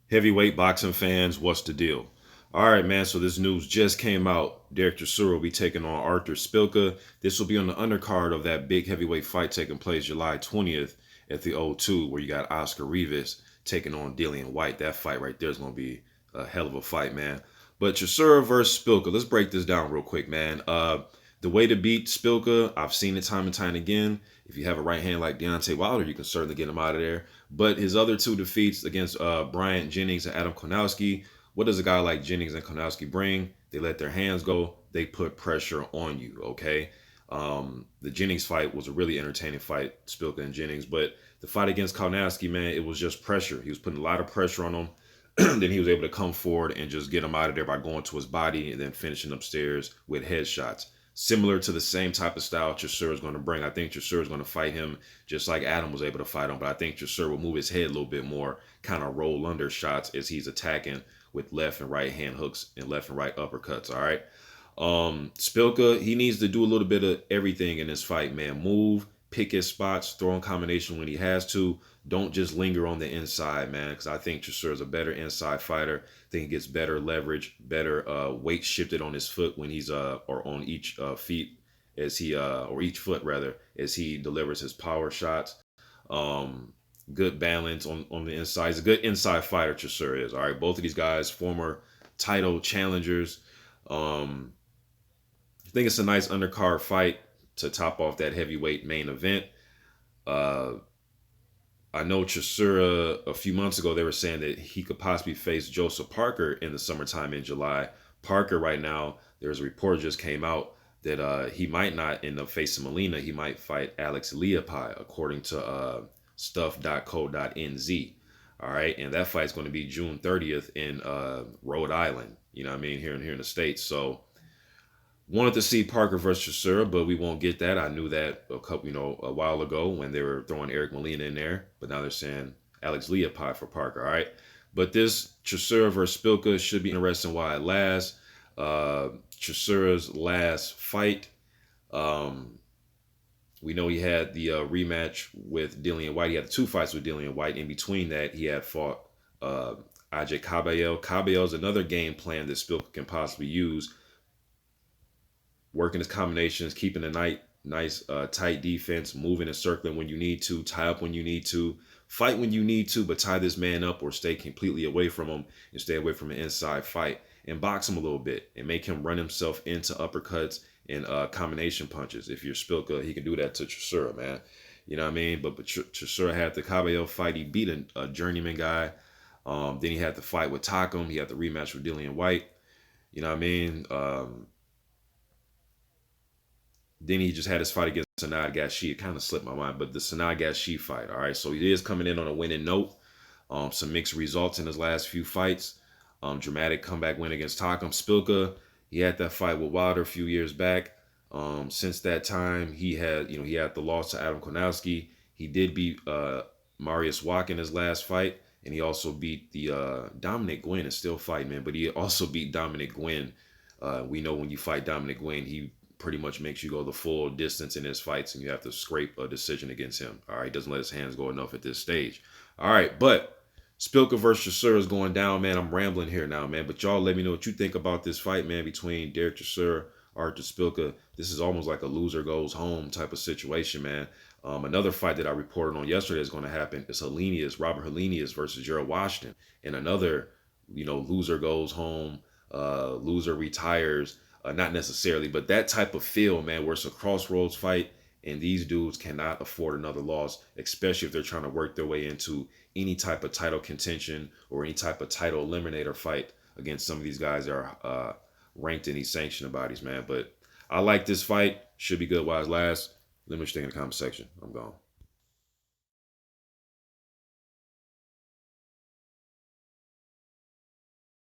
Heavyweight boxing fans, what's the deal? All right, man. So this news just came out. Derek Chisora will be taking on Arthur Szpilka. This will be on the undercard of that big heavyweight fight taking place July 20th at the O2, where you got Oscar Rivas taking on Whyte. That fight right there is going to be a hell of a fight, man. But Chisora versus Szpilka. Let's break this down real quick, man. The way to beat Szpilka, I've seen it time and time again. If you have a right hand like Deontay Wilder, you can certainly get him out of there. But his other two defeats against Bryant Jennings and Adam Konowski, what does a guy like Jennings and Konowski bring? They let their hands go. They put pressure on you, okay? The Jennings fight was a really entertaining fight, Szpilka and Jennings. But the fight against Konowski, man, it was just pressure. He was putting a lot of pressure on him. Then he was able to come forward and just get him out of there by going to his body and then finishing upstairs with headshots. Similar to the same type of style Chisora is going to bring. I think Chisora is going to fight him just like Adam was able to fight him. But I think Chisora will move his head a little bit more, kind of roll under shots as he's attacking with left and right hand hooks and left and right uppercuts. All right. Szpilka, he needs to do a little bit of everything in this fight, man. Move, pick his spots, throw in combination when he has to. Don't just linger on the inside, man, because I think Chisora is a better inside fighter. I think he gets better leverage, better weight shifted on his foot when he's or on each feet as he or each foot rather as he delivers his power shots. Good balance on the inside. He's a good inside fighter, Chisora is. All right, both of these guys former title challengers. I think it's a nice undercard fight to top off that heavyweight main event. I know Chisora a few months ago they were saying that he could possibly face Joseph Parker in the summertime in July. Parker right now, there's a report just came out that he might not end up facing Molina. He might fight Alex Leopai, according to stuff.co.nz. All right, and that fight's going to be June 30th in Rhode Island. You know what I mean, here in the States. So wanted to see Parker versus Chisora, but we won't get that. I knew that a while ago when they were throwing Eric Molina in there, but now they're saying Alex Leopai for Parker. All right, but this Chisora versus Szpilka should be interesting while it lasts. Chisora's last fight, we know he had the rematch with Whyte. He had two fights with Whyte. In between that, he had fought AJ Cabello. Cabello is another game plan that Szpilka can possibly use, working his combinations, keeping a nice tight defense, moving and circling when you need to, tie up when you need to, fight when you need to, but tie this man up or stay completely away from him and stay away from an inside fight and box him a little bit and make him run himself into uppercuts and combination punches. If you're Szpilka, he can do that to Chisora, man. You know what I mean? But Chisora had the Cabello fight. He beat a journeyman guy. Then he had the fight with Takum. He had the rematch with Whyte. You know what I mean? Then he just had his fight against Sanad Gashi. It kind of slipped my mind, but the Sanad Gashi fight. All right, so he is coming in on a winning note. Some mixed results in his last few fights. Dramatic comeback win against Takum. Szpilka, he had that fight with Wilder a few years back. Since that time, he had the loss to Adam Konowski. He did beat Marius Wack in his last fight, and he also beat the Dominic Gwynn is still fighting, man. But he also beat Dominic Gwynn. We know when you fight Dominic Gwynn, he pretty much makes you go the full distance in his fights, and you have to scrape a decision against him. All right, he doesn't let his hands go enough at this stage. All right, but Szpilka versus Chisora is going down, man. I'm rambling here now, man. But y'all let me know what you think about this fight, man, between Derek Chisora, Arthur Szpilka. This is almost like a loser goes home type of situation, man. Another fight that I reported on yesterday is going to happen is Robert Helenius versus Gerald Washington. And another, loser goes home, loser retires. Not necessarily, but that type of feel, man, where it's a crossroads fight and these dudes cannot afford another loss, especially if they're trying to work their way into any type of title contention or any type of title eliminator fight against some of these guys that are ranked in these sanctioned bodies, man. But I like this fight. Should be good while it lasts. Let me know what you think in the comment section. I'm gone.